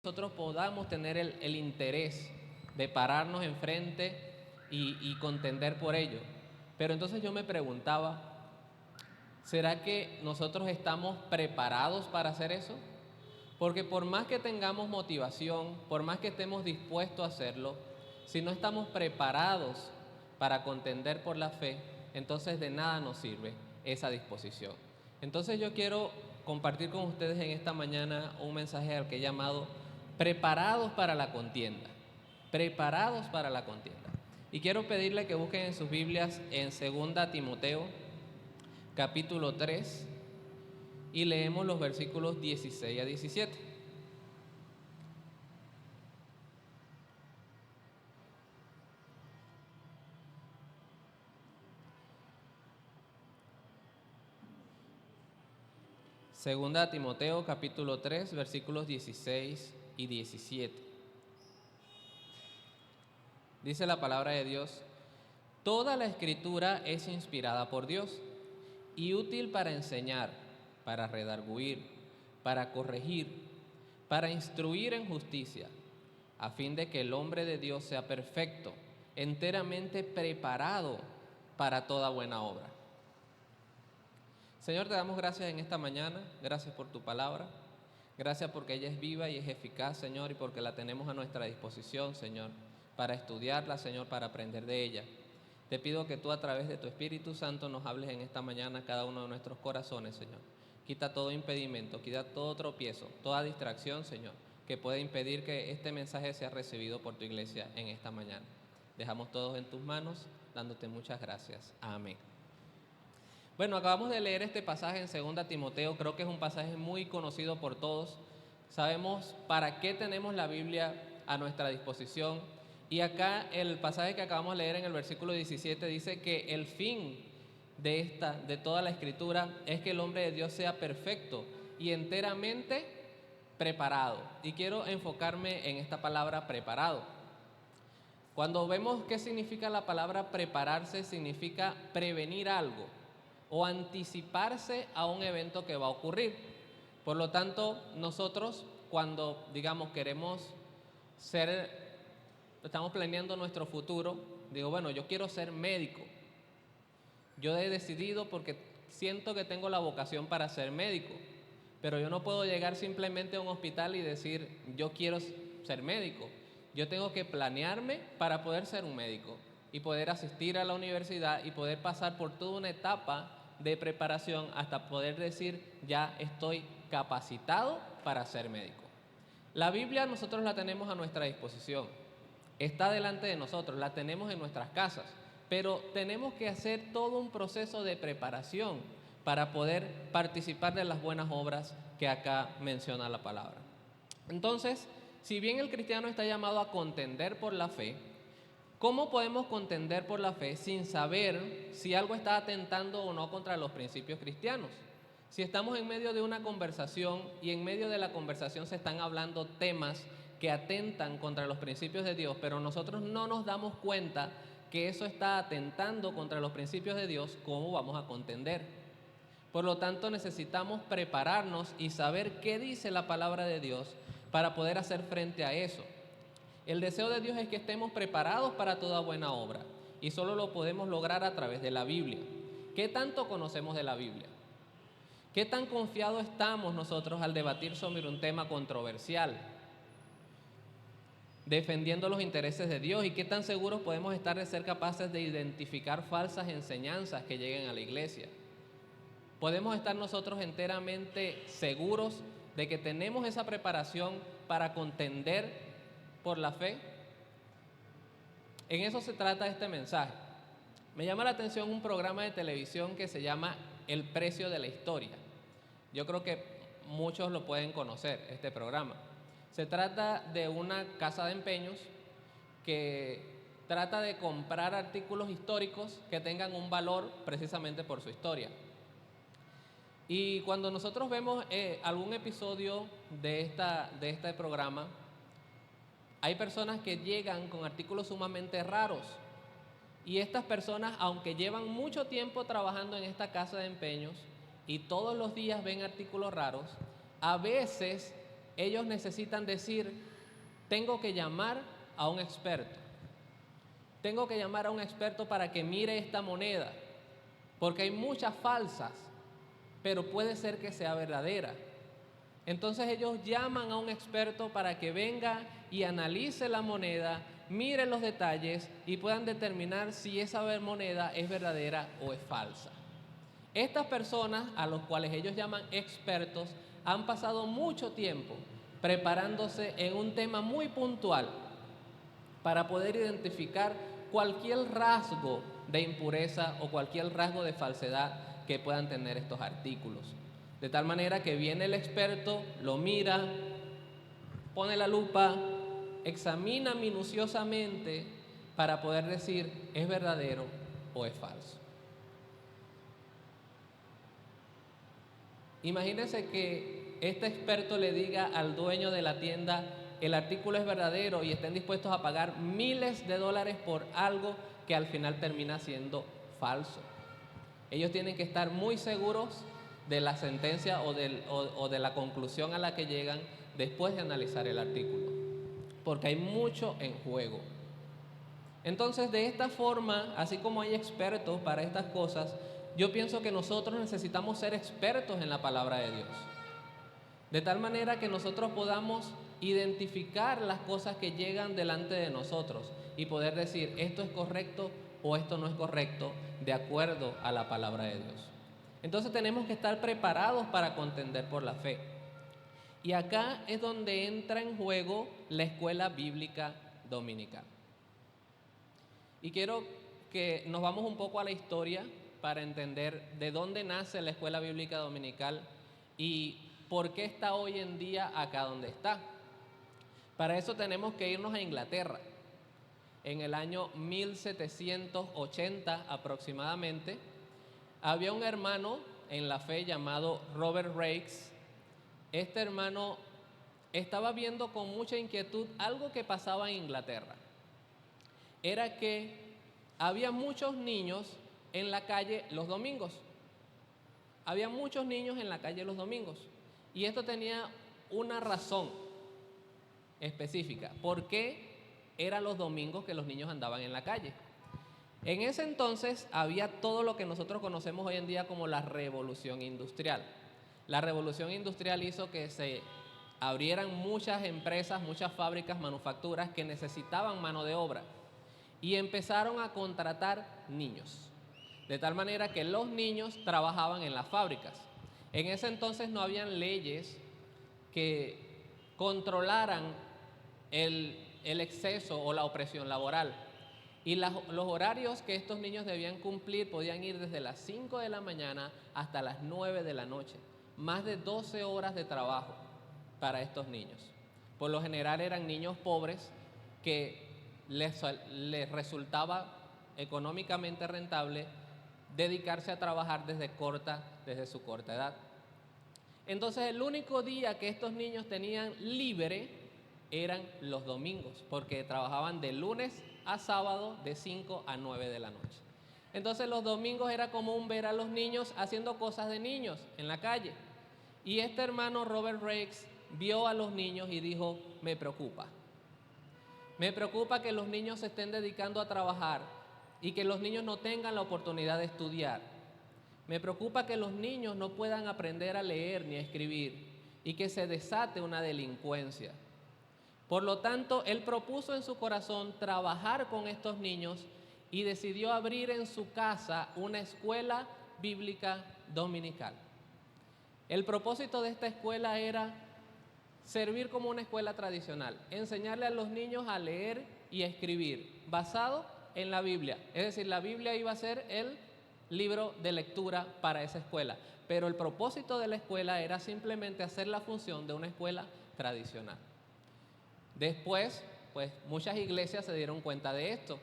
Nosotros podamos tener el interés de pararnos enfrente y contender por ello. Pero entonces yo me preguntaba, ¿será que nosotros estamos preparados para hacer eso? Porque por más que tengamos motivación, por más que estemos dispuestos a hacerlo, si no estamos preparados para contender por la fe, entonces de nada nos sirve esa disposición. Entonces yo quiero compartir con ustedes en esta mañana un mensaje al que he llamado preparados para la contienda. Preparados para la contienda. Y quiero pedirle que busquen en sus Biblias en 2 Timoteo, capítulo 3, y leemos los versículos 16 a 17. Segunda Timoteo, capítulo 3, versículos 16 y 17. Dice la palabra de Dios: toda la escritura es inspirada por Dios y útil para enseñar, para redarguir, para corregir, para instruir en justicia, a fin de que el hombre de Dios sea perfecto, enteramente preparado para toda buena obra. Señor, te damos gracias en esta mañana, gracias por tu palabra, gracias porque ella es viva y es eficaz, Señor, y porque la tenemos a nuestra disposición, Señor, para estudiarla, Señor, para aprender de ella. Te pido que tú a través de tu Espíritu Santo nos hables en esta mañana a cada uno de nuestros corazones, Señor. Quita todo impedimento, quita todo tropiezo, toda distracción, Señor, que pueda impedir que este mensaje sea recibido por tu iglesia en esta mañana. Dejamos todos en tus manos, dándote muchas gracias. Amén. Bueno, acabamos de leer este pasaje en 2 Timoteo, creo que es un pasaje muy conocido por todos. Sabemos para qué tenemos la Biblia a nuestra disposición. Y acá el pasaje que acabamos de leer en el versículo 17 dice que el fin de toda la escritura es que el hombre de Dios sea perfecto y enteramente preparado. Y quiero enfocarme en esta palabra preparado. Cuando vemos qué significa la palabra prepararse, significa prevenir algo o anticiparse a un evento que va a ocurrir. Por lo tanto, nosotros cuando, digamos, estamos planeando nuestro futuro, digo, bueno, yo quiero ser médico. Yo he decidido porque siento que tengo la vocación para ser médico, pero yo no puedo llegar simplemente a un hospital y decir, yo quiero ser médico. Yo tengo que planearme para poder ser un médico y poder asistir a la universidad y poder pasar por toda una etapa de preparación hasta poder decir, ya estoy capacitado para ser médico. La Biblia nosotros la tenemos a nuestra disposición, está delante de nosotros, la tenemos en nuestras casas, pero tenemos que hacer todo un proceso de preparación para poder participar de las buenas obras que acá menciona la palabra. Entonces, si bien el cristiano está llamado a contender por la fe, ¿cómo podemos contender por la fe sin saber si algo está atentando o no contra los principios cristianos? Si estamos en medio de una conversación y en medio de la conversación se están hablando temas que atentan contra los principios de Dios, pero nosotros no nos damos cuenta que eso está atentando contra los principios de Dios, ¿cómo vamos a contender? Por lo tanto, necesitamos prepararnos y saber qué dice la palabra de Dios para poder hacer frente a eso. El deseo de Dios es que estemos preparados para toda buena obra y solo lo podemos lograr a través de la Biblia. ¿Qué tanto conocemos de la Biblia? ¿Qué tan confiados estamos nosotros al debatir sobre un tema controversial, defendiendo los intereses de Dios? ¿Y qué tan seguros podemos estar de ser capaces de identificar falsas enseñanzas que lleguen a la iglesia? ¿Podemos estar nosotros enteramente seguros de que tenemos esa preparación para contender por la fe? En eso se trata este mensaje. Me llama la atención un programa de televisión que se llama El Precio de la Historia. Yo creo que muchos lo pueden conocer, este programa. Se trata de una casa de empeños que trata de comprar artículos históricos que tengan un valor precisamente por su historia. Y cuando nosotros vemos algún episodio de este programa, hay personas que llegan con artículos sumamente raros Y estas personas, aunque llevan mucho tiempo trabajando en esta casa de empeños y todos los días ven artículos raros, a veces ellos necesitan decir, tengo que llamar a un experto. Tengo que llamar a un experto para que mire esta moneda, porque hay muchas falsas, pero puede ser que sea verdadera. Entonces ellos llaman a un experto para que venga y analice la moneda, mire los detalles y puedan determinar si esa moneda es verdadera o es falsa. Estas personas, a los cuales ellos llaman expertos, han pasado mucho tiempo preparándose en un tema muy puntual para poder identificar cualquier rasgo de impureza o cualquier rasgo de falsedad que puedan tener estos artículos. De tal manera que viene el experto, lo mira, pone la lupa, examina minuciosamente para poder decir es verdadero o es falso. Imagínense que este experto le diga al dueño de la tienda el artículo es verdadero y estén dispuestos a pagar miles de dólares por algo que al final termina siendo falso. Ellos tienen que estar muy seguros de la sentencia o de la conclusión a la que llegan después de analizar el artículo, porque hay mucho en juego. Entonces, de esta forma, así como hay expertos para estas cosas, yo pienso que nosotros necesitamos ser expertos en la palabra de Dios, de tal manera que nosotros podamos identificar las cosas que llegan delante de nosotros y poder decir esto es correcto o esto no es correcto de acuerdo a la palabra de Dios. Entonces tenemos que estar preparados para contender por la fe. Y acá es donde entra en juego la escuela bíblica dominical. Y quiero que nos vamos un poco a la historia para entender de dónde nace la escuela bíblica dominical y por qué está hoy en día acá donde está. Para eso tenemos que irnos a Inglaterra. En el año 1780 aproximadamente, había un hermano en la fe llamado Robert Raikes. Este hermano estaba viendo con mucha inquietud algo que pasaba en Inglaterra. Era que había muchos niños en la calle los domingos. Había muchos niños en la calle los domingos. Y esto tenía una razón específica. ¿Por qué eran los domingos que los niños andaban en la calle? En ese entonces había todo lo que nosotros conocemos hoy en día como la revolución industrial. La revolución industrial hizo que se abrieran muchas empresas, muchas fábricas, manufacturas que necesitaban mano de obra y empezaron a contratar niños, de tal manera que los niños trabajaban en las fábricas. En ese entonces no habían leyes que controlaran el exceso o la opresión laboral. Y los horarios que estos niños debían cumplir podían ir desde las 5 de la mañana hasta las 9 de la noche. Más de 12 horas de trabajo para estos niños. Por lo general eran niños pobres que les resultaba económicamente rentable dedicarse a trabajar desde su corta edad. Entonces el único día que estos niños tenían libre eran los domingos, porque trabajaban de lunes a sábado de 5 a 9 de la noche. Entonces los domingos era común ver a los niños haciendo cosas de niños en la calle. Y este hermano Robert Raikes vio a los niños y dijo, me preocupa que los niños se estén dedicando a trabajar y que los niños no tengan la oportunidad de estudiar. Me preocupa que los niños no puedan aprender a leer ni a escribir y que se desate una delincuencia. Por lo tanto, él propuso en su corazón trabajar con estos niños y decidió abrir en su casa una escuela bíblica dominical. El propósito de esta escuela era servir como una escuela tradicional, enseñarle a los niños a leer y a escribir, basado en la Biblia. Es decir, la Biblia iba a ser el libro de lectura para esa escuela, pero el propósito de la escuela era simplemente hacer la función de una escuela tradicional. Después, pues muchas iglesias se dieron cuenta de esto,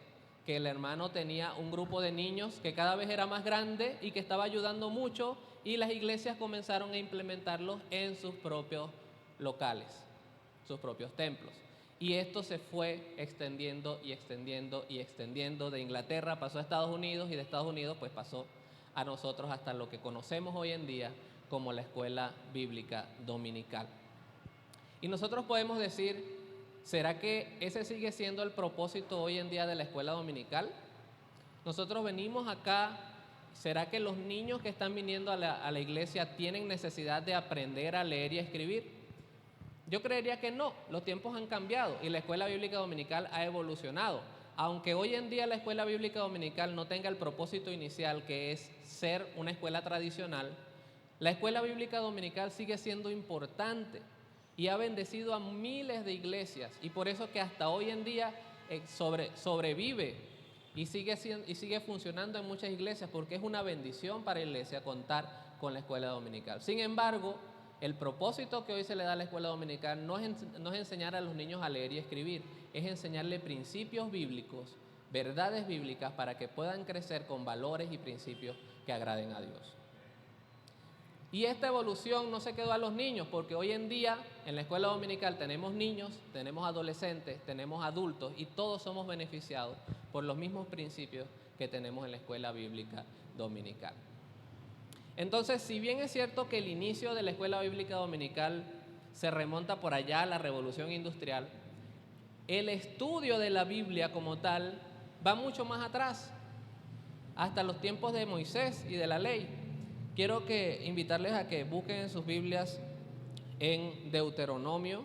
que el hermano tenía un grupo de niños que cada vez era más grande y que estaba ayudando mucho, y las iglesias comenzaron a implementarlos en sus propios locales, sus propios templos. Y esto se fue extendiendo y extendiendo y extendiendo. De Inglaterra pasó a Estados Unidos y de Estados Unidos pues pasó a nosotros hasta lo que conocemos hoy en día como la Escuela Bíblica Dominical. Y nosotros podemos decir, ¿será que ese sigue siendo el propósito hoy en día de la Escuela Dominical? Nosotros venimos acá, ¿será que los niños que están viniendo a la iglesia tienen necesidad de aprender a leer y a escribir? Yo creería que no, los tiempos han cambiado y la Escuela Bíblica Dominical ha evolucionado. Aunque hoy en día la Escuela Bíblica Dominical no tenga el propósito inicial, que es ser una escuela tradicional, la Escuela Bíblica Dominical sigue siendo importante y ha bendecido a miles de iglesias, y por eso que hasta hoy en día sobrevive y sigue funcionando en muchas iglesias, porque es una bendición para la iglesia contar con la escuela dominical. Sin embargo, el propósito que hoy se le da a la escuela dominical no es enseñar a los niños a leer y escribir, es enseñarle principios bíblicos, verdades bíblicas, para que puedan crecer con valores y principios que agraden a Dios. Y esta evolución no se quedó a los niños, porque hoy en día en la escuela dominical tenemos niños, tenemos adolescentes, tenemos adultos, y todos somos beneficiados por los mismos principios que tenemos en la escuela bíblica dominical. Entonces, si bien es cierto que el inicio de la escuela bíblica dominical se remonta por allá a la Revolución Industrial, el estudio de la Biblia como tal va mucho más atrás, hasta los tiempos de Moisés y de la ley. Quiero invitarles a que busquen en sus Biblias en Deuteronomio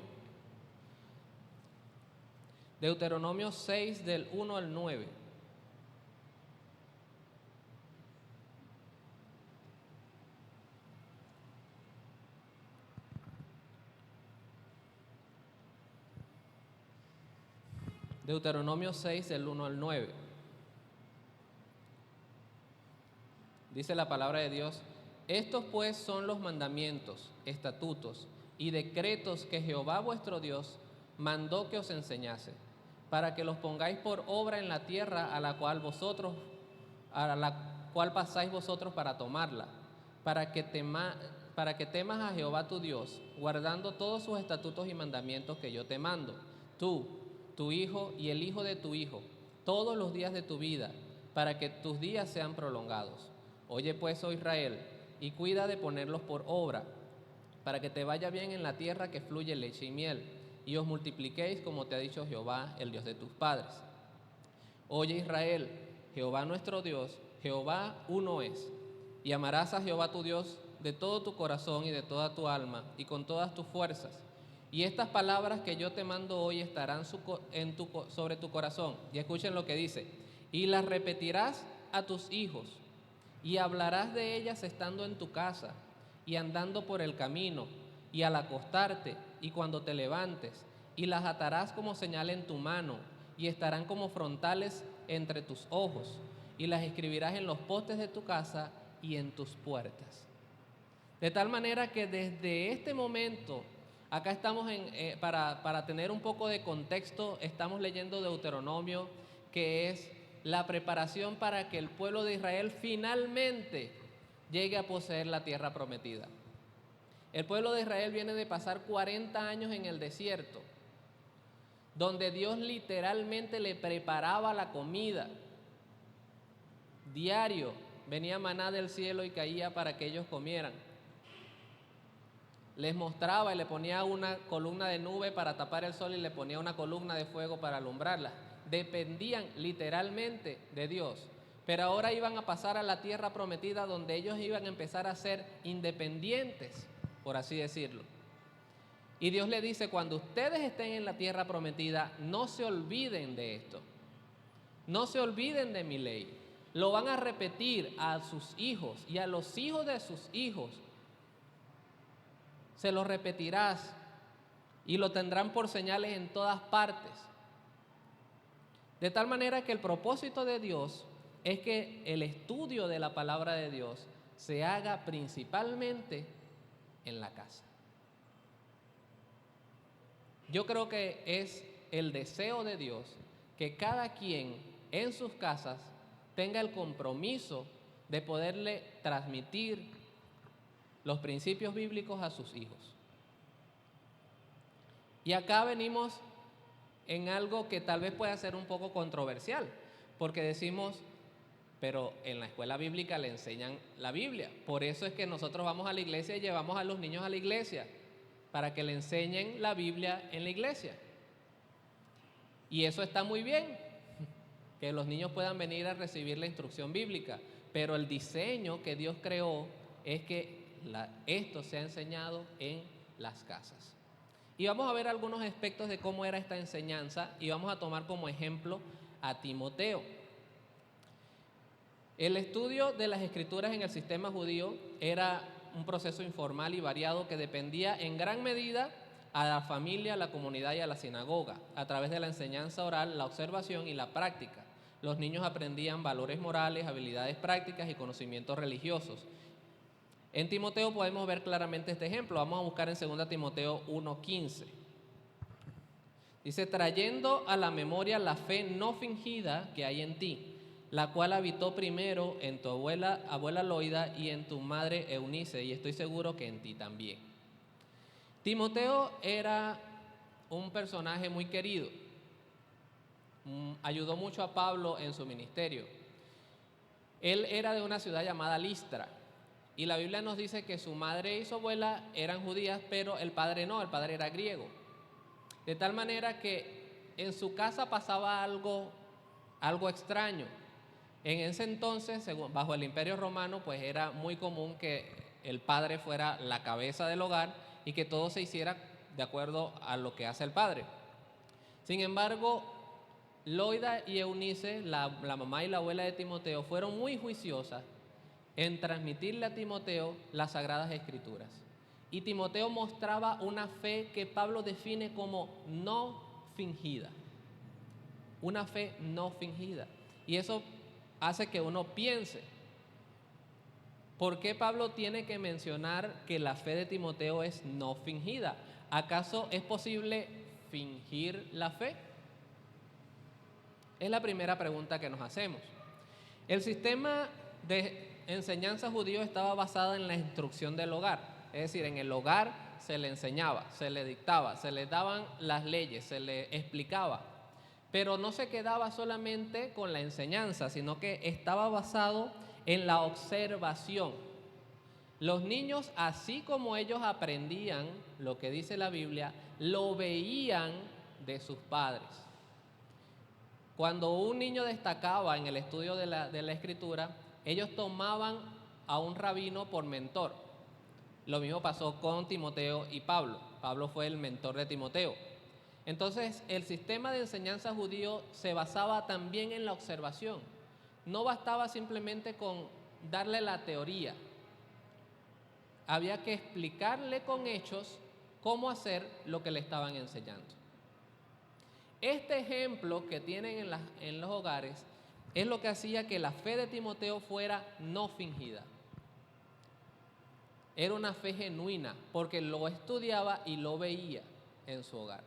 6 del 1 al 9. Deuteronomio 6 del 1 al 9. Dice la palabra de Dios: estos pues son los mandamientos, estatutos y decretos que Jehová vuestro Dios mandó que os enseñase, para que los pongáis por obra en la tierra a la cual pasáis vosotros para tomarla, para que temas a Jehová tu Dios, guardando todos sus estatutos y mandamientos que yo te mando, tú, tu hijo y el hijo de tu hijo, todos los días de tu vida, para que tus días sean prolongados. Oye pues, oh Israel, y cuida de ponerlos por obra, para que te vaya bien en la tierra que fluye leche y miel, y os multipliquéis como te ha dicho Jehová, el Dios de tus padres. Oye Israel, Jehová nuestro Dios, Jehová uno es, y amarás a Jehová tu Dios de todo tu corazón y de toda tu alma y con todas tus fuerzas. Y estas palabras que yo te mando hoy estarán sobre tu corazón. Y escuchen lo que dice: y las repetirás a tus hijos, y hablarás de ellas estando en tu casa, y andando por el camino, y al acostarte, y cuando te levantes, y las atarás como señal en tu mano, y estarán como frontales entre tus ojos, y las escribirás en los postes de tu casa y en tus puertas. De tal manera que desde este momento, acá estamos para tener un poco de contexto, estamos leyendo Deuteronomio, que es la preparación para que el pueblo de Israel finalmente llegue a poseer la tierra prometida. El pueblo de Israel viene de pasar 40 años en el desierto, donde Dios literalmente le preparaba la comida. Diario venía maná del cielo y caía para que ellos comieran. Les mostraba y le ponía una columna de nube para tapar el sol y le ponía una columna de fuego para alumbrarla. Dependían literalmente de Dios, pero ahora iban a pasar a la tierra prometida, donde ellos iban a empezar a ser independientes, por así decirlo. Y Dios le dice: cuando ustedes estén en la tierra prometida, no se olviden de esto, no se olviden de mi ley. Lo van a repetir a sus hijos y a los hijos de sus hijos. Se lo repetirás y lo tendrán por señales en todas partes. De tal manera que el propósito de Dios es que el estudio de la palabra de Dios se haga principalmente en la casa. Yo creo que es el deseo de Dios que cada quien en sus casas tenga el compromiso de poderle transmitir los principios bíblicos a sus hijos. Y acá venimos en algo que tal vez pueda ser un poco controversial, porque decimos, pero en la escuela bíblica le enseñan la Biblia. Por eso es que nosotros vamos a la iglesia y llevamos a los niños a la iglesia, para que le enseñen la Biblia en la iglesia. Y eso está muy bien, que los niños puedan venir a recibir la instrucción bíblica, pero el diseño que Dios creó es que esto sea enseñado en las casas. Y vamos a ver algunos aspectos de cómo era esta enseñanza y vamos a tomar como ejemplo a Timoteo. El estudio de las escrituras en el sistema judío era un proceso informal y variado que dependía en gran medida a la familia, a la comunidad y a la sinagoga, a través de la enseñanza oral, la observación y la práctica. Los niños aprendían valores morales, habilidades prácticas y conocimientos religiosos. En Timoteo podemos ver claramente este ejemplo. Vamos a buscar en 2 Timoteo 1:15. Dice, trayendo a la memoria la fe no fingida que hay en ti, la cual habitó primero en tu abuela Loida y en tu madre Eunice, y estoy seguro que en ti también. Timoteo era un personaje muy querido. Ayudó mucho a Pablo en su ministerio. Él era de una ciudad llamada Listra, y la Biblia nos dice que su madre y su abuela eran judías, pero el padre no, el padre era griego. De tal manera que en su casa pasaba algo extraño. En ese entonces, bajo el Imperio Romano, pues era muy común que el padre fuera la cabeza del hogar y que todo se hiciera de acuerdo a lo que hace el padre. Sin embargo, Loida y Eunice, la mamá y la abuela de Timoteo, fueron muy juiciosas en transmitirle a Timoteo las Sagradas Escrituras. Y Timoteo mostraba una fe que Pablo define como no fingida. Una fe no fingida. Y eso hace que uno piense, ¿por qué Pablo tiene que mencionar que la fe de Timoteo es no fingida? ¿Acaso es posible fingir la fe? Es la primera pregunta que nos hacemos. El sistema de enseñanza judío estaba basado en la instrucción del hogar, es decir, en el hogar se le enseñaba, se le dictaba, se le daban las leyes, se le explicaba, pero no se quedaba solamente con la enseñanza, sino que estaba basado en la observación. Los niños, así como ellos aprendían lo que dice la Biblia, lo veían de sus padres. Cuando un niño destacaba en el estudio de la Escritura, ellos tomaban a un rabino por mentor. Lo mismo pasó con Timoteo y Pablo. Pablo fue el mentor de Timoteo. Entonces, el sistema de enseñanza judío se basaba también en la observación. No bastaba simplemente con darle la teoría. Había que explicarle con hechos cómo hacer lo que le estaban enseñando. Este ejemplo que tienen en los hogares es lo que hacía que la fe de Timoteo fuera no fingida. Era una fe genuina porque lo estudiaba y lo veía en su hogar.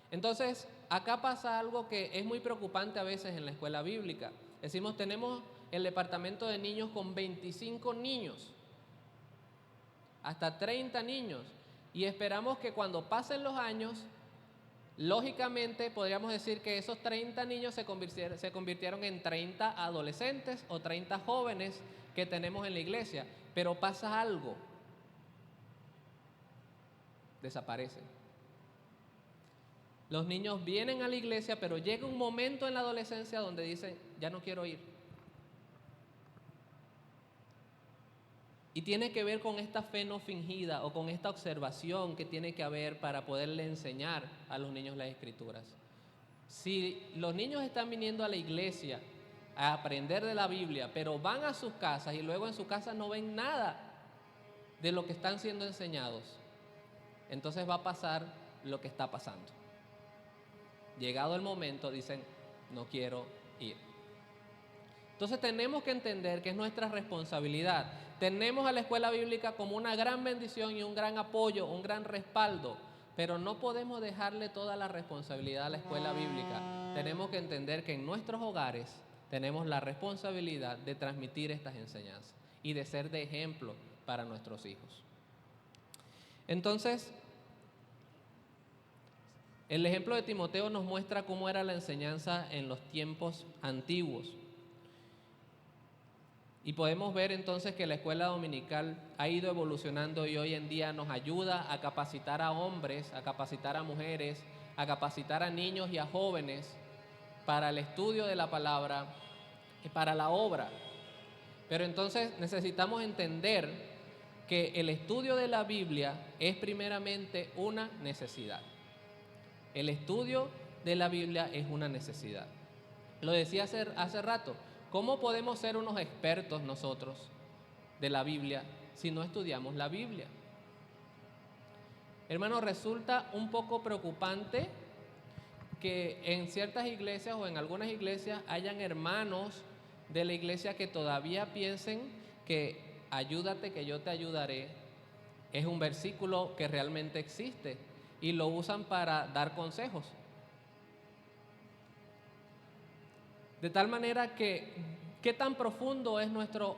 Entonces, acá pasa algo que es muy preocupante a veces en la escuela bíblica. Decimos, tenemos el departamento de niños con 25 niños, hasta 30 niños, y esperamos que cuando pasen los años, lógicamente podríamos decir que esos 30 niños se convirtieron en 30 adolescentes o 30 jóvenes que tenemos en la iglesia, pero pasa algo, desaparecen. Los niños vienen a la iglesia, pero llega un momento en la adolescencia donde dicen, ya no quiero ir. Y tiene que ver con esta fe no fingida o con esta observación que tiene que haber para poderle enseñar a los niños las Escrituras. Si los niños están viniendo a la iglesia a aprender de la Biblia, pero van a sus casas y luego en su casa no ven nada de lo que están siendo enseñados, entonces va a pasar lo que está pasando. Llegado el momento, dicen, no quiero ir. Entonces tenemos que entender que es nuestra responsabilidad. Tenemos a la escuela bíblica como una gran bendición y un gran apoyo, un gran respaldo, pero no podemos dejarle toda la responsabilidad a la escuela bíblica. Tenemos que entender que en nuestros hogares tenemos la responsabilidad de transmitir estas enseñanzas y de ser de ejemplo para nuestros hijos. Entonces, El ejemplo de Timoteo nos muestra cómo era la enseñanza en los tiempos antiguos. Y podemos ver entonces que la escuela dominical ha ido evolucionando y hoy en día nos ayuda a capacitar a hombres, a capacitar a mujeres, a capacitar a niños y a jóvenes para el estudio de la palabra y para la obra. Pero entonces necesitamos entender que el estudio de la Biblia es primeramente una necesidad. El estudio de la Biblia es una necesidad. Lo decía hace rato, ¿cómo podemos ser unos expertos nosotros de la Biblia si no estudiamos la Biblia? Hermanos, resulta un poco preocupante que en ciertas iglesias o en algunas iglesias hayan hermanos de la iglesia que todavía piensen que ayúdate que yo te ayudaré es un versículo que realmente existe y lo usan para dar consejos. De tal manera que, ¿qué tan profundo es nuestro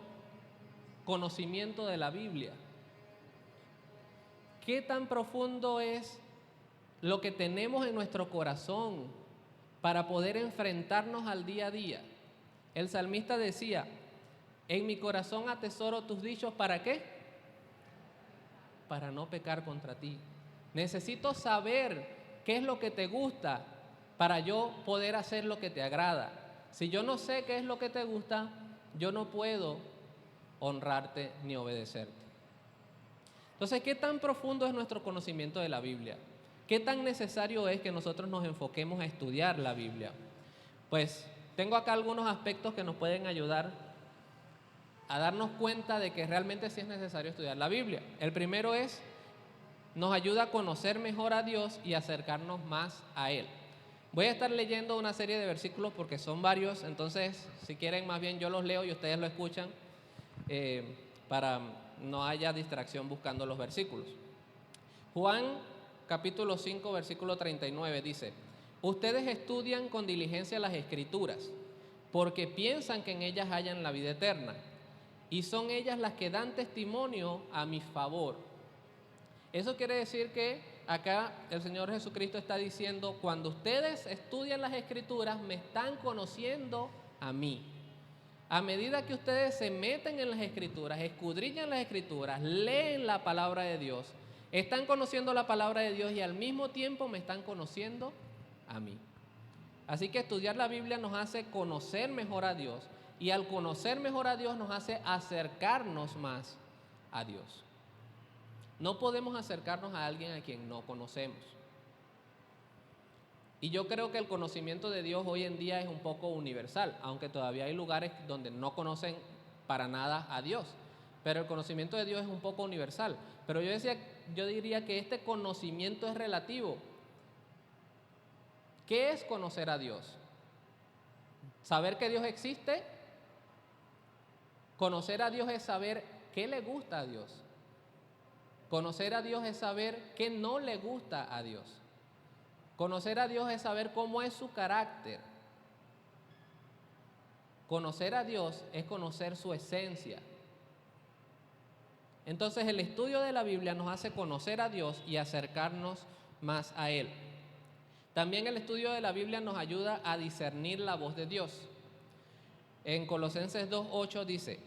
conocimiento de la Biblia? ¿Qué tan profundo es lo que tenemos en nuestro corazón para poder enfrentarnos al día a día? El salmista decía, en mi corazón atesoro tus dichos, ¿para qué? Para no pecar contra ti. Necesito saber qué es lo que te gusta para yo poder hacer lo que te agrada. Si yo no sé qué es lo que te gusta, yo no puedo honrarte ni obedecerte. Entonces, ¿qué tan profundo es nuestro conocimiento de la Biblia? ¿Qué tan necesario es que nosotros nos enfoquemos a estudiar la Biblia? Pues tengo acá algunos aspectos que nos pueden ayudar a darnos cuenta de que realmente sí es necesario estudiar la Biblia. El primero es, nos ayuda a conocer mejor a Dios y acercarnos más a Él. Voy a estar leyendo una serie de versículos porque son varios, entonces si quieren más bien yo los leo y ustedes lo escuchan para no haya distracción buscando los versículos. Juan capítulo 5 versículo 39 dice, ustedes estudian con diligencia las Escrituras porque piensan que en ellas hallan la vida eterna y son ellas las que dan testimonio a mi favor. Eso quiere decir que acá el Señor Jesucristo está diciendo, cuando ustedes estudian las Escrituras, me están conociendo a mí. A medida que ustedes se meten en las Escrituras, escudriñan las Escrituras, leen la palabra de Dios, están conociendo la palabra de Dios y al mismo tiempo me están conociendo a mí. Así que estudiar la Biblia nos hace conocer mejor a Dios y al conocer mejor a Dios nos hace acercarnos más a Dios. No podemos acercarnos a alguien a quien no conocemos. Y yo creo que el conocimiento de Dios hoy en día es un poco universal, aunque todavía hay lugares donde no conocen para nada a Dios. Pero el conocimiento de Dios es un poco universal. Pero yo diría que este conocimiento es relativo. ¿Qué es conocer a Dios? ¿Saber que Dios existe? Conocer a Dios es saber qué le gusta a Dios. Conocer a Dios es saber qué no le gusta a Dios. Conocer a Dios es saber cómo es su carácter. Conocer a Dios es conocer su esencia. Entonces el estudio de la Biblia nos hace conocer a Dios y acercarnos más a Él. También el estudio de la Biblia nos ayuda a discernir la voz de Dios. En Colosenses 2:8 dice,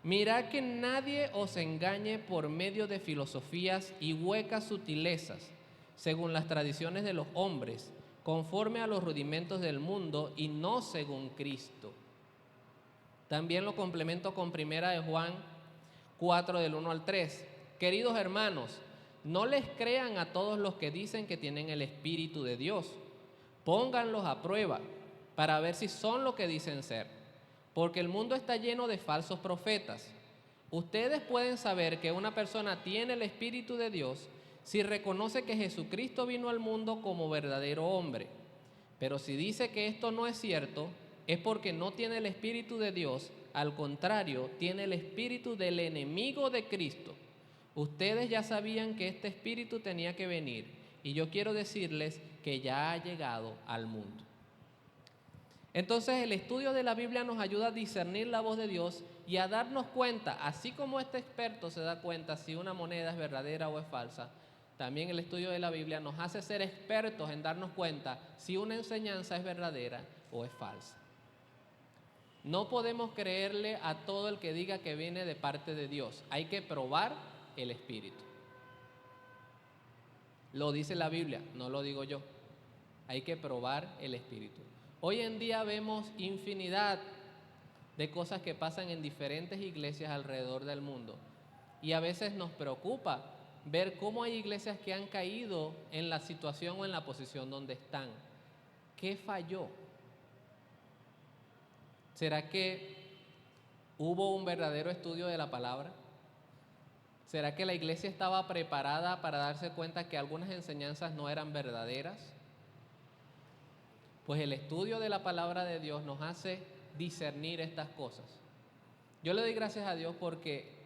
mirad que nadie os engañe por medio de filosofías y huecas sutilezas, según las tradiciones de los hombres, conforme a los rudimentos del mundo y no según Cristo. También lo complemento con 1 de Juan 4 del 1 al 3. Queridos hermanos, no les crean a todos los que dicen que tienen el Espíritu de Dios. Pónganlos a prueba para ver si son lo que dicen ser, porque el mundo está lleno de falsos profetas. Ustedes pueden saber que una persona tiene el Espíritu de Dios si reconoce que Jesucristo vino al mundo como verdadero hombre. Pero si dice que esto no es cierto, es porque no tiene el Espíritu de Dios, al contrario, tiene el espíritu del enemigo de Cristo. Ustedes ya sabían que este espíritu tenía que venir, y yo quiero decirles que ya ha llegado al mundo. Entonces el estudio de la Biblia nos ayuda a discernir la voz de Dios y a darnos cuenta, así como este experto se da cuenta si una moneda es verdadera o es falsa, también el estudio de la Biblia nos hace ser expertos en darnos cuenta si una enseñanza es verdadera o es falsa. No podemos creerle a todo el que diga que viene de parte de Dios. Hay que probar el Espíritu. Lo dice la Biblia, no lo digo yo. Hay que probar el Espíritu. Hoy en día vemos infinidad de cosas que pasan en diferentes iglesias alrededor del mundo. Y a veces nos preocupa ver cómo hay iglesias que han caído en la situación o en la posición donde están. ¿Qué falló? ¿Será que hubo un verdadero estudio de la palabra? ¿Será que la iglesia estaba preparada para darse cuenta que algunas enseñanzas no eran verdaderas? Pues el estudio de la palabra de Dios nos hace discernir estas cosas. Yo le doy gracias a Dios porque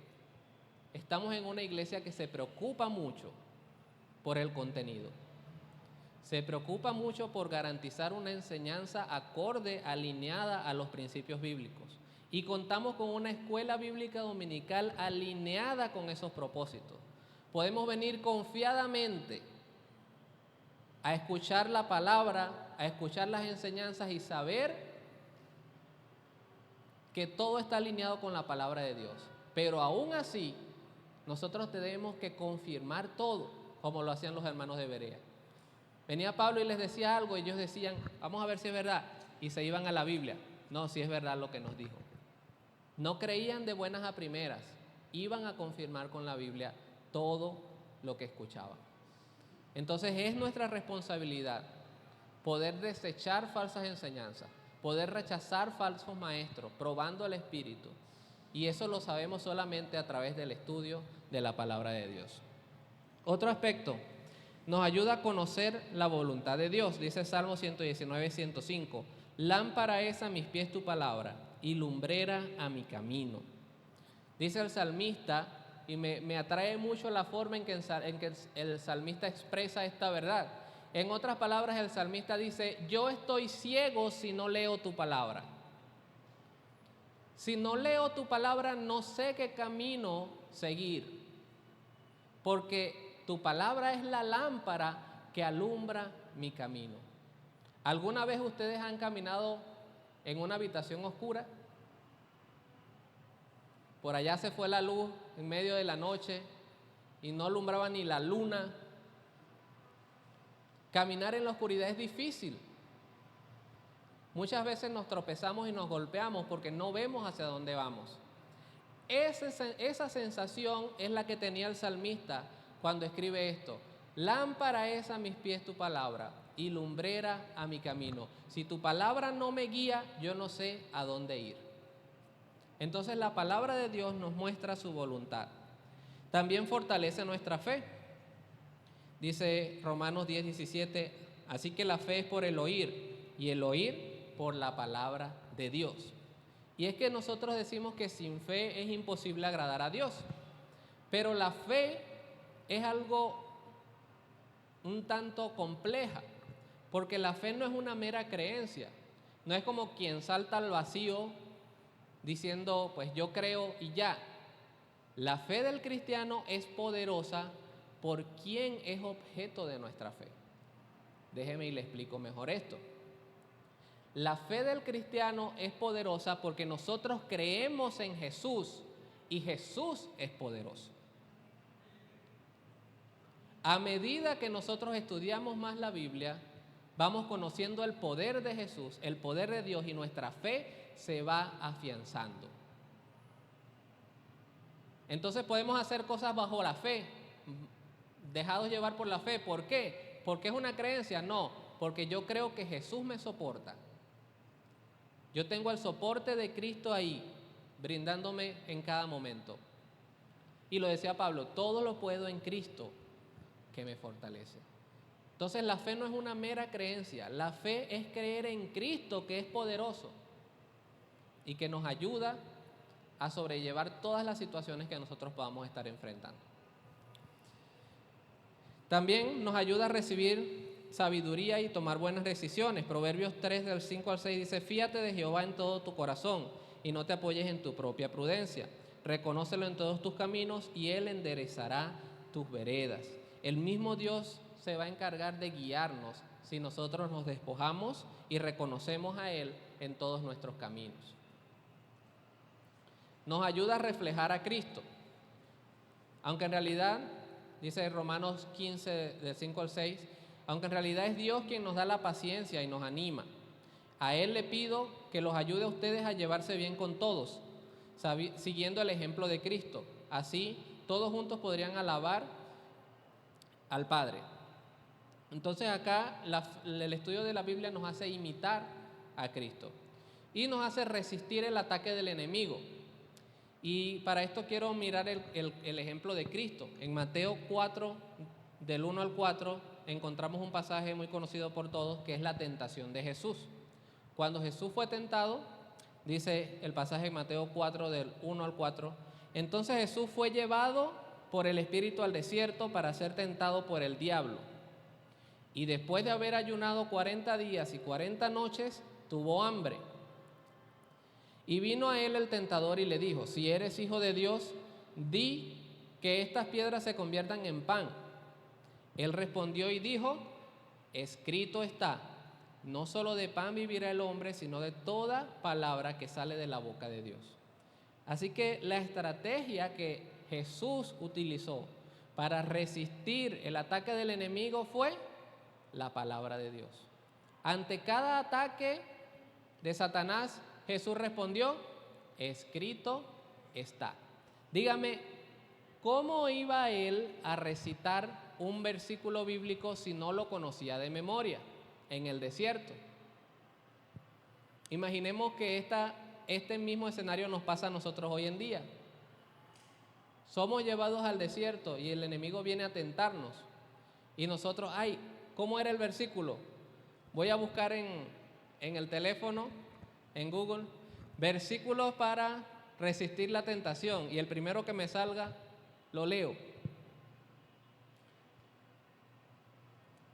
estamos en una iglesia que se preocupa mucho por el contenido. Se preocupa mucho por garantizar una enseñanza acorde, alineada a los principios bíblicos. Y contamos con una escuela bíblica dominical alineada con esos propósitos. Podemos venir confiadamente a escuchar la palabra, a escuchar las enseñanzas y saber que todo está alineado con la palabra de Dios. Pero aún así, nosotros tenemos que confirmar todo, como lo hacían los hermanos de Berea. Venía Pablo y les decía algo y ellos decían, vamos a ver si es verdad, y se iban a la Biblia. No, si es verdad lo que nos dijo. No creían de buenas a primeras, iban a confirmar con la Biblia todo lo que escuchaban. Entonces es nuestra responsabilidad poder desechar falsas enseñanzas, poder rechazar falsos maestros, probando el Espíritu. Y eso lo sabemos solamente a través del estudio de la palabra de Dios. Otro aspecto, nos ayuda a conocer la voluntad de Dios. Dice Salmo 119, 105, lámpara es a mis pies tu palabra y lumbrera a mi camino. Dice el salmista, y me atrae mucho la forma en que el salmista expresa esta verdad. En otras palabras, el salmista dice, yo estoy ciego si no leo tu palabra. Si no leo tu palabra, no sé qué camino seguir, porque tu palabra es la lámpara que alumbra mi camino. ¿Alguna vez ustedes han caminado en una habitación oscura? Por allá se fue la luz en medio de la noche y no alumbraba ni la luna. Caminar en la oscuridad es difícil. Muchas veces nos tropezamos y nos golpeamos porque no vemos hacia dónde vamos. Esa sensación es la que tenía el salmista cuando escribe esto. Lámpara es a mis pies tu palabra y lumbrera a mi camino. Si tu palabra no me guía, yo no sé a dónde ir. Entonces la palabra de Dios nos muestra su voluntad. También fortalece nuestra fe. Dice Romanos 10, 17, así que la fe es por el oír y el oír por la palabra de Dios. Y es que nosotros decimos que sin fe es imposible agradar a Dios, pero la fe es algo un tanto compleja, porque la fe no es una mera creencia, no es como quien salta al vacío diciendo pues yo creo y ya. La fe del cristiano es poderosa por quien es objeto de nuestra fe. Déjeme y le explico mejor esto. La fe del cristiano es poderosa porque nosotros creemos en Jesús y Jesús es poderoso. A medida que nosotros estudiamos más la Biblia, vamos conociendo el poder de Jesús, el poder de Dios, y nuestra fe se va afianzando. Entonces podemos hacer cosas bajo la fe, dejados llevar por la fe. ¿Por qué? ¿Porque es una creencia? No, porque yo creo que Jesús me soporta. Yo tengo el soporte de Cristo ahí, brindándome en cada momento. Y lo decía Pablo, todo lo puedo en Cristo que me fortalece. Entonces la fe no es una mera creencia, la fe es creer en Cristo, que es poderoso y que nos ayuda a sobrellevar todas las situaciones que nosotros podamos estar enfrentando. También nos ayuda a recibir sabiduría y tomar buenas decisiones. Proverbios 3 del 5 al 6 dice, fíate de Jehová en todo tu corazón y no te apoyes en tu propia prudencia. Reconócelo en todos tus caminos y Él enderezará tus veredas. el mismo Dios se va a encargar de guiarnos si nosotros nos despojamos y reconocemos a Él en todos nuestros caminos. Nos ayuda a reflejar a Cristo, aunque en realidad, dice Romanos 15, del 5 al 6, aunque en realidad es Dios quien nos da la paciencia y nos anima. A Él le pido que los ayude a ustedes a llevarse bien con todos, siguiendo el ejemplo de Cristo. Así, todos juntos podrían alabar al Padre. Entonces acá el estudio de la Biblia nos hace imitar a Cristo y nos hace resistir el ataque del enemigo. Y para esto quiero mirar el ejemplo de Cristo. En Mateo 4, del 1 al 4, encontramos un pasaje muy conocido por todos, que es la tentación de Jesús. Cuando Jesús fue tentado, dice el pasaje de Mateo 4, del 1 al 4, entonces Jesús fue llevado por el Espíritu al desierto para ser tentado por el diablo. Y después de haber ayunado 40 días y 40 noches, tuvo hambre. Y vino a él el tentador y le dijo: si eres hijo de Dios, di que estas piedras se conviertan en pan. Él respondió y dijo: escrito está, no solo de pan vivirá el hombre, sino de toda palabra que sale de la boca de Dios. Así que la estrategia que Jesús utilizó para resistir el ataque del enemigo fue la palabra de Dios. Ante cada ataque de Satanás, Jesús respondió: escrito está. Dígame, ¿cómo iba él a recitar un versículo bíblico si no lo conocía de memoria en el desierto? Imaginemos que este mismo escenario nos pasa a nosotros hoy en día. Somos llevados al desierto y el enemigo viene a tentarnos. Y nosotros, ¿cómo era el versículo? Voy a buscar en el teléfono, en Google, versículos para resistir la tentación, y el primero que me salga, lo leo.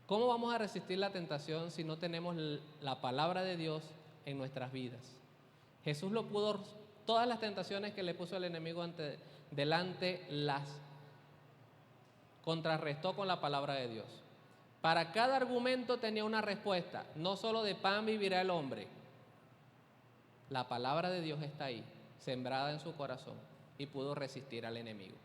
¿Cómo vamos a resistir la tentación si no tenemos la palabra de Dios en nuestras vidas? Jesús lo pudo, todas las tentaciones que le puso el enemigo delante las contrarrestó con la palabra de Dios. Para cada argumento tenía una respuesta. No solo de pan vivirá el hombre. La palabra de Dios está ahí, sembrada en su corazón, y pudo resistir al enemigo.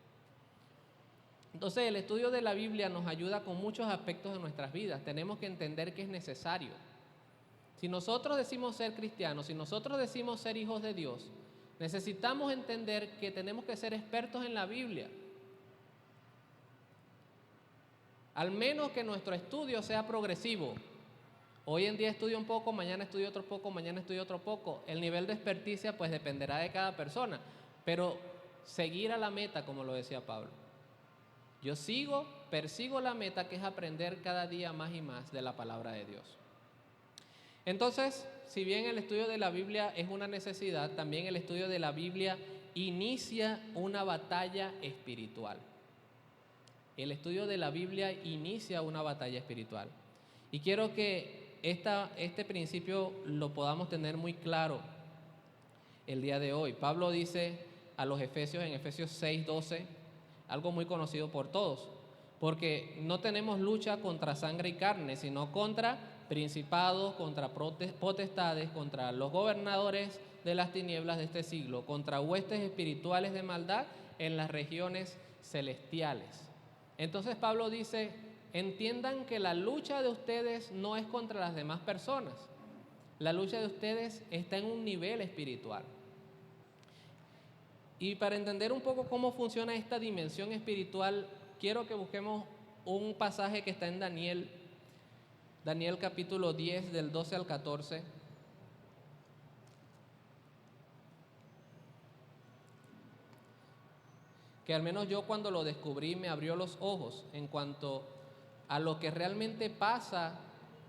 Entonces, el estudio de la Biblia nos ayuda con muchos aspectos de nuestras vidas. Tenemos que entender que es necesario. Si nosotros decimos ser cristianos, si nosotros decimos ser hijos de Dios, necesitamos entender que tenemos que ser expertos en la Biblia. Al menos que nuestro estudio sea progresivo. Hoy en día estudio un poco, mañana estudio otro poco, mañana estudio otro poco. El nivel de experticia pues dependerá de cada persona, pero seguir a la meta, como lo decía Pablo. Yo persigo la meta, que es aprender cada día más y más de la palabra de Dios. Entonces, si bien el estudio de la Biblia es una necesidad, también el estudio de la Biblia inicia una batalla espiritual. El estudio de la Biblia inicia una batalla espiritual. Y quiero que este principio lo podamos tener muy claro el día de hoy. Pablo dice a los Efesios, en Efesios 6:12, algo muy conocido por todos: porque no tenemos lucha contra sangre y carne, sino contra principados, contra potestades, contra los gobernadores de las tinieblas de este siglo, contra huestes espirituales de maldad en las regiones celestiales. Entonces Pablo dice: entiendan que la lucha de ustedes no es contra las demás personas. La lucha de ustedes está en un nivel espiritual. Y para entender un poco cómo funciona esta dimensión espiritual, quiero que busquemos un pasaje que está en Daniel capítulo 10, del 12 al 14. Que al menos yo, cuando lo descubrí, me abrió los ojos en cuanto a lo que realmente pasa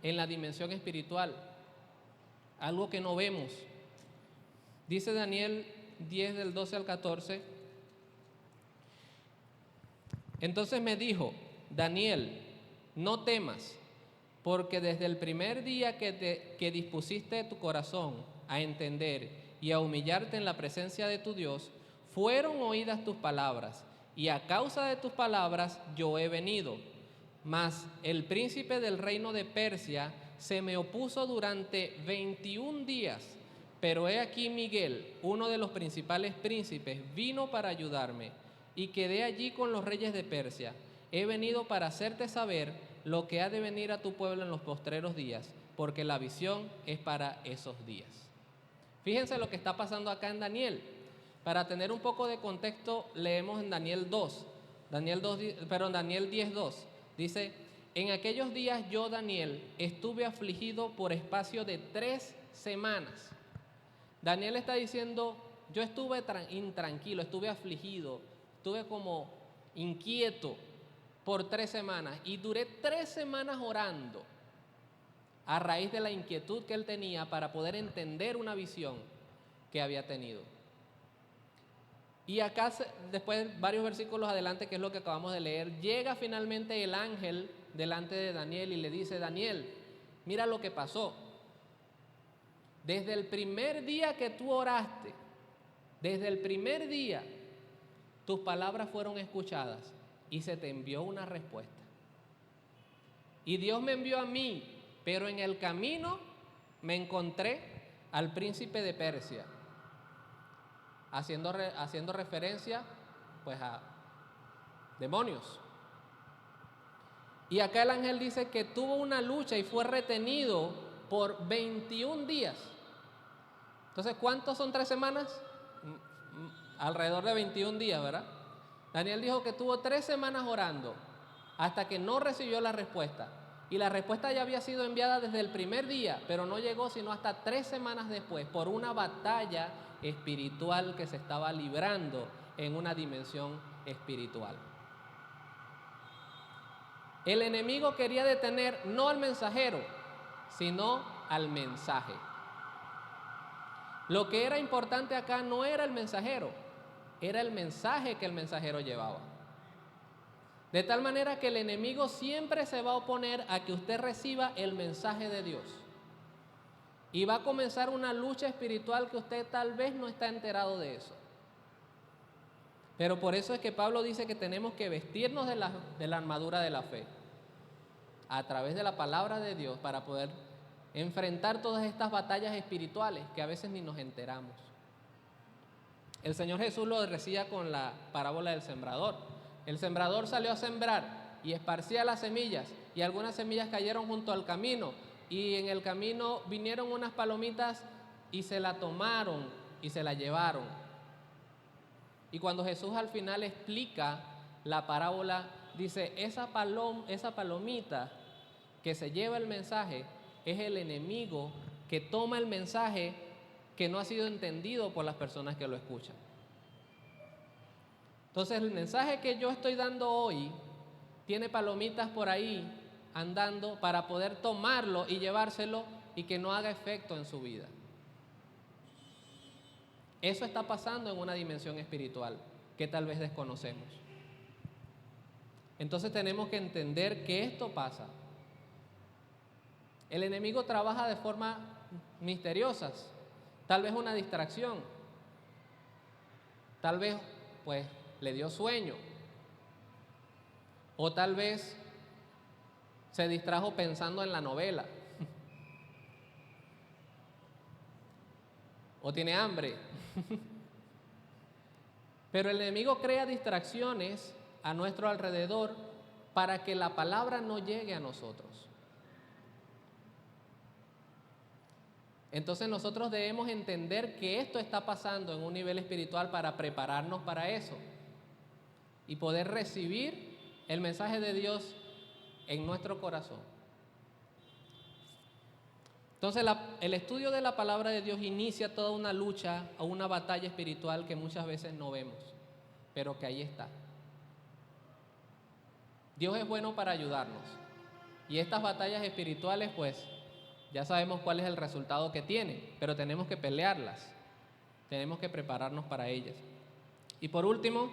en la dimensión espiritual, algo que no vemos. Dice Daniel 10, del 12 al 14: entonces me dijo: Daniel, no temas, porque desde el primer día que dispusiste tu corazón a entender y a humillarte en la presencia de tu Dios, fueron oídas tus palabras, y a causa de tus palabras yo he venido. Mas el príncipe del reino de Persia se me opuso durante 21 días, pero he aquí Miguel, uno de los principales príncipes, vino para ayudarme, y quedé allí con los reyes de Persia. He venido para hacerte saber lo que ha de venir a tu pueblo en los postreros días, porque la visión es para esos días. Fíjense lo que está pasando acá en Daniel. Para tener un poco de contexto, leemos en Daniel 10:2. Dice: en aquellos días yo, Daniel, estuve afligido por espacio de 3 semanas. Daniel está diciendo: yo estuve intranquilo, estuve afligido, estuve como inquieto por 3 semanas, y duré 3 semanas orando a raíz de la inquietud que él tenía para poder entender una visión que había tenido. Y acá, después, varios versículos adelante, que es lo que acabamos de leer, llega finalmente el ángel delante de Daniel y le dice: Daniel, mira lo que pasó. Desde el primer día que tú oraste, desde el primer día, tus palabras fueron escuchadas y se te envió una respuesta. Y Dios me envió a mí, pero en el camino me encontré al príncipe de Persia, haciendo referencia pues a demonios. Y acá el ángel dice que tuvo una lucha y fue retenido por 21 días. Entonces, ¿cuántos son 3 semanas? Alrededor de 21 días, ¿verdad? Daniel dijo que tuvo 3 semanas orando hasta que no recibió la respuesta. Y la respuesta ya había sido enviada desde el primer día, pero no llegó sino hasta 3 semanas después, por una batalla espiritual que se estaba librando en una dimensión espiritual. El enemigo quería detener no al mensajero, sino al mensaje. Lo que era importante acá no era el mensajero, era el mensaje que el mensajero llevaba. De tal manera que el enemigo siempre se va a oponer a que usted reciba el mensaje de Dios. Y va a comenzar una lucha espiritual que usted tal vez no está enterado de eso. Pero por eso es que Pablo dice que tenemos que vestirnos de la armadura de la fe, a través de la palabra de Dios, para poder enfrentar todas estas batallas espirituales que a veces ni nos enteramos. El Señor Jesús lo decía con la parábola del sembrador. El sembrador salió a sembrar y esparcía las semillas, y algunas semillas cayeron junto al camino, y en el camino vinieron unas palomitas y se la tomaron y se la llevaron. Y cuando Jesús al final explica la parábola, dice: esa palomita que se lleva el mensaje es el enemigo que toma el mensaje que no ha sido entendido por las personas que lo escuchan. Entonces, el mensaje que yo estoy dando hoy tiene palomitas por ahí andando para poder tomarlo y llevárselo y que no haga efecto en su vida. Eso está pasando en una dimensión espiritual que tal vez desconocemos. Entonces tenemos que entender que esto pasa. El enemigo trabaja de forma misteriosas, tal vez una distracción, tal vez pues le dio sueño, o tal vez se distrajo pensando en la novela, o tiene hambre. Pero el enemigo crea distracciones a nuestro alrededor para que la palabra no llegue a nosotros. Entonces nosotros debemos entender que esto está pasando en un nivel espiritual para prepararnos para eso y poder recibir el mensaje de Dios en nuestro corazón. Entonces el estudio de la palabra de Dios inicia toda una lucha o una batalla espiritual que muchas veces no vemos, pero que ahí está. Dios es bueno para ayudarnos, y estas batallas espirituales pues ya sabemos cuál es el resultado que tienen, pero tenemos que pelearlas, tenemos que prepararnos para ellas. Y por último,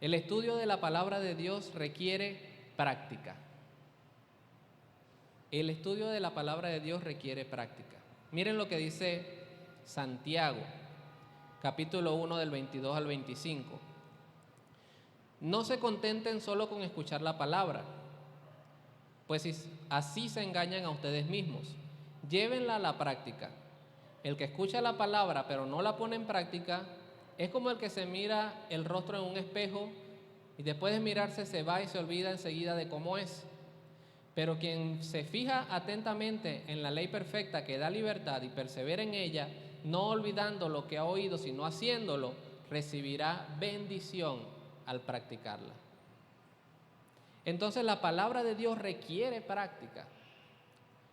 el estudio de la palabra de Dios requiere práctica. El estudio de la palabra de Dios requiere práctica. Miren lo que dice Santiago. capítulo 1 del 22 al 25. No se contenten solo con escuchar la palabra, pues así se engañan a ustedes mismos. Llévenla a la práctica. El que escucha la palabra pero no la pone en práctica es como el que se mira el rostro en un espejo y después de mirarse se va y se olvida enseguida de cómo es. Pero quien se fija atentamente en la ley perfecta que da libertad y persevera en ella, no olvidando lo que ha oído, sino haciéndolo, recibirá bendición al practicarla. Entonces la palabra de Dios requiere práctica.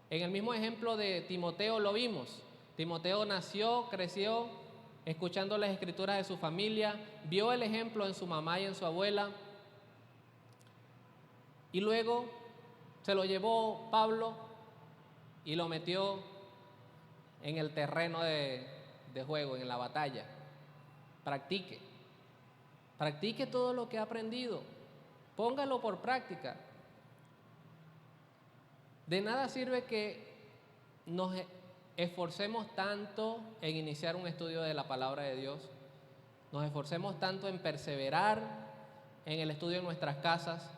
En el mismo ejemplo de Timoteo lo vimos. Timoteo nació, creció, escuchando las escrituras de su familia, vio el ejemplo en su mamá y en su abuela, y luego se lo llevó Pablo y lo metió en el terreno de juego, en la batalla. Practique todo lo que ha aprendido, póngalo por práctica. De nada sirve que nos esforcemos tanto en iniciar un estudio de la palabra de Dios, nos esforcemos tanto en perseverar en el estudio en nuestras casas,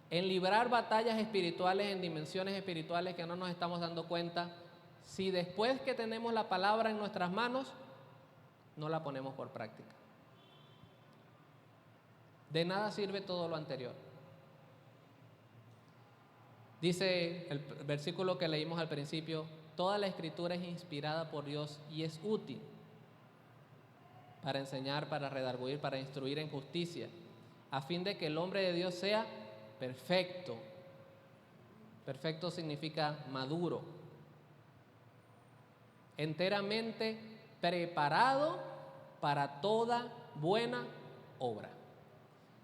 en librar batallas espirituales en dimensiones espirituales que no nos estamos dando cuenta, si después que tenemos la palabra en nuestras manos no la ponemos por práctica. De nada sirve todo lo anterior. Dice el versículo que leímos al principio: toda la escritura es inspirada por Dios y es útil para enseñar, para redarguir, para instruir en justicia, a fin de que el hombre de Dios sea perfecto. Perfecto significa maduro, enteramente preparado para toda buena obra.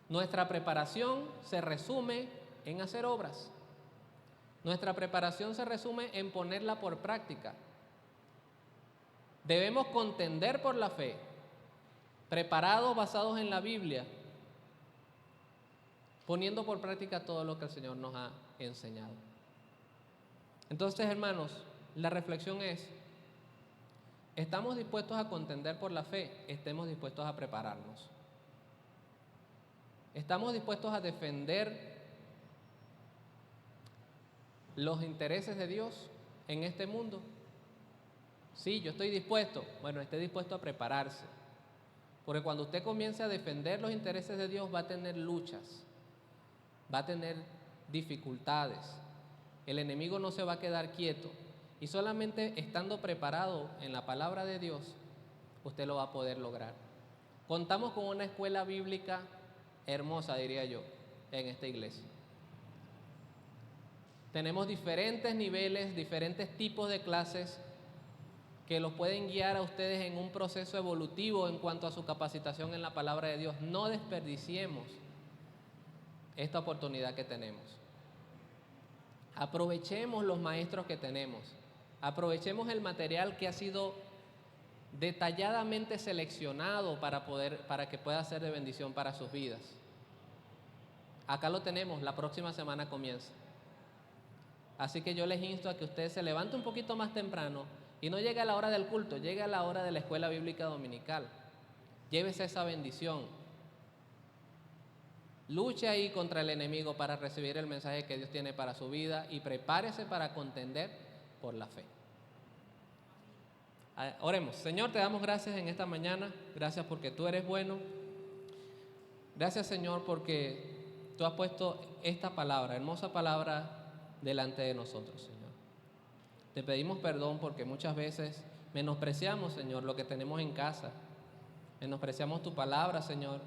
Nuestra preparación se resume en hacer obras. Nuestra preparación se resume en ponerla por práctica. Debemos contender por la fe, preparados, basados en la Biblia, poniendo por práctica todo lo que el Señor nos ha enseñado. Entonces, hermanos, la reflexión es: ¿estamos dispuestos a contender por la fe? Estemos dispuestos a prepararnos. ¿Estamos dispuestos a defender los intereses de Dios en este mundo? Sí, yo estoy dispuesto. Bueno, esté dispuesto a prepararse, porque cuando usted comience a defender los intereses de Dios va a tener luchas, va a tener dificultades. El enemigo no se va a quedar quieto, y solamente estando preparado en la palabra de Dios usted lo va a poder lograr. Contamos con una escuela bíblica hermosa, diría yo, en esta iglesia. Tenemos diferentes niveles, diferentes tipos de clases que los pueden guiar a ustedes en un proceso evolutivo en cuanto a su capacitación en la palabra de Dios. No desperdiciemos esta oportunidad que tenemos. Aprovechemos los maestros que tenemos. Aprovechemos el material que ha sido detalladamente seleccionado para que pueda ser de bendición para sus vidas. Acá lo tenemos, la próxima semana comienza. Así que yo les insto a que usted se levante un poquito más temprano y no llegue a la hora del culto, llegue a la hora de la escuela bíblica dominical. Llévese esa bendición. Luche ahí contra el enemigo para recibir el mensaje que Dios tiene para su vida y prepárese para contender por la fe. Oremos. Señor, te damos gracias en esta mañana. Gracias porque tú eres bueno. Gracias, Señor, porque tú has puesto esta palabra, hermosa palabra, delante de nosotros, Señor. Te pedimos perdón porque muchas veces menospreciamos, Señor, lo que tenemos en casa. Menospreciamos tu palabra, Señor,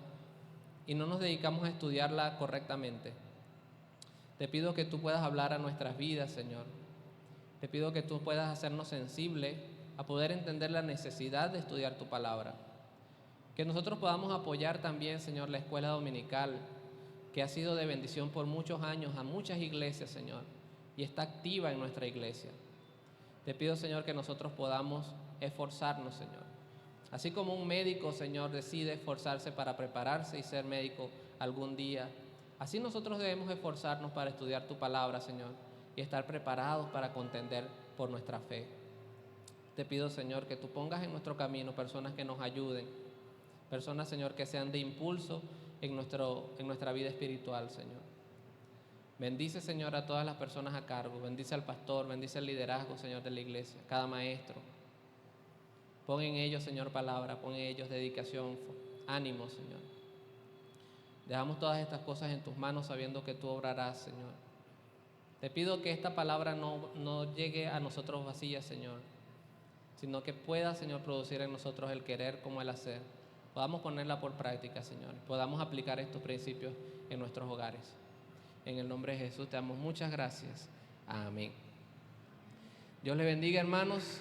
y no nos dedicamos a estudiarla correctamente. Te pido que tú puedas hablar a nuestras vidas, Señor. Te pido que tú puedas hacernos sensibles a poder entender la necesidad de estudiar tu palabra. Que nosotros podamos apoyar también, Señor, la escuela dominical, que ha sido de bendición por muchos años a muchas iglesias, Señor, y está activa en nuestra iglesia. Te pido, Señor, que nosotros podamos esforzarnos, Señor. Así como un médico, Señor, decide esforzarse para prepararse y ser médico algún día, así nosotros debemos esforzarnos para estudiar tu palabra, Señor, y estar preparados para contender por nuestra fe. Te pido, Señor, que tú pongas en nuestro camino personas que nos ayuden, personas, Señor, que sean de impulso en nuestra vida espiritual, Señor. Bendice, Señor, a todas las personas a cargo. Bendice al pastor, bendice el liderazgo, Señor, de la iglesia, cada maestro. Pon en ellos, Señor, palabra, pon en ellos dedicación, ánimo, Señor. Dejamos todas estas cosas en tus manos sabiendo que tú obrarás, Señor. Te pido que esta palabra no llegue a nosotros vacía, Señor, sino que pueda, Señor, producir en nosotros el querer como el hacer. Podamos ponerla por práctica, Señor. Podamos aplicar estos principios en nuestros hogares. En el nombre de Jesús te damos muchas gracias. Amén. Dios les bendiga, hermanos.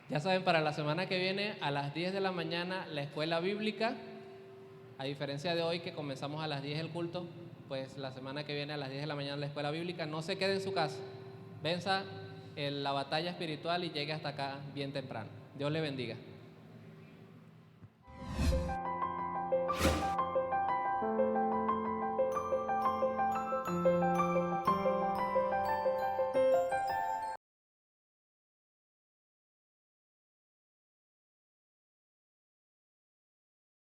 Ya saben, para la semana que viene a las 10 de la mañana la escuela bíblica. A diferencia de hoy que comenzamos a las 10 el culto, pues la semana que viene a las 10 de la mañana la escuela bíblica. No se quede en su casa. Venza la batalla espiritual y llegue hasta acá bien temprano. Dios le bendiga.